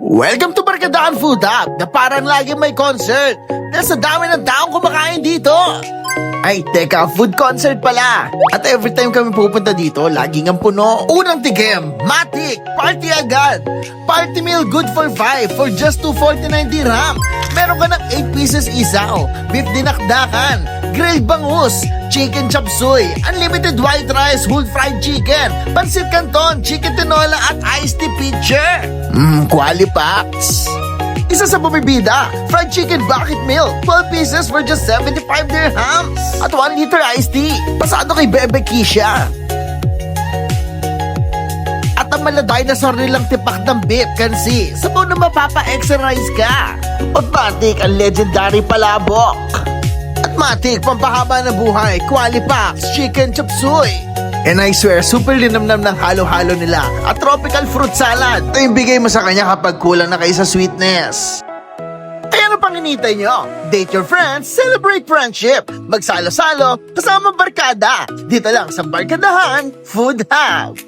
Welcome to Barkadahan Food Hub na parang lagi may concert dahil sa dami ng taong kumakain dito. Ay, teka, food concert pala. At every time kami pupunta dito, laging ang puno. Unang tigim, matik, party agad. Party meal good for 5 for just 249 dirham. Meron ka ng 8 pieces isaw, beef dinakdakan, grilled bangus, chicken chop suey, unlimited white rice, whole fried chicken, pansit canton, chicken tinola at iced tea pitcher. Quali packs. Isa sa bumibida, fried chicken bucket meal, 12 pieces for just 75 dirhams. At 1 liter iced tea, pasado kay Bebe Kisha. At ang mala dinosaur nilang tipak ng beef kansi, sabaw na mapapa-exercise ka. At matik ang legendary palabok. At matik, pampahaba na buhay, quali packs, chicken chop suey. And I swear, super linamnam ng halo-halo nila at tropical fruit salad. Ito yung bigay mo sa kanya kapag kulang na kayo sa sweetness. Kaya ano pang hinihintay nyo? Date your friends, celebrate friendship, magsalo-salo, kasama barkada. Dito lang sa Barkadahan Food Hub.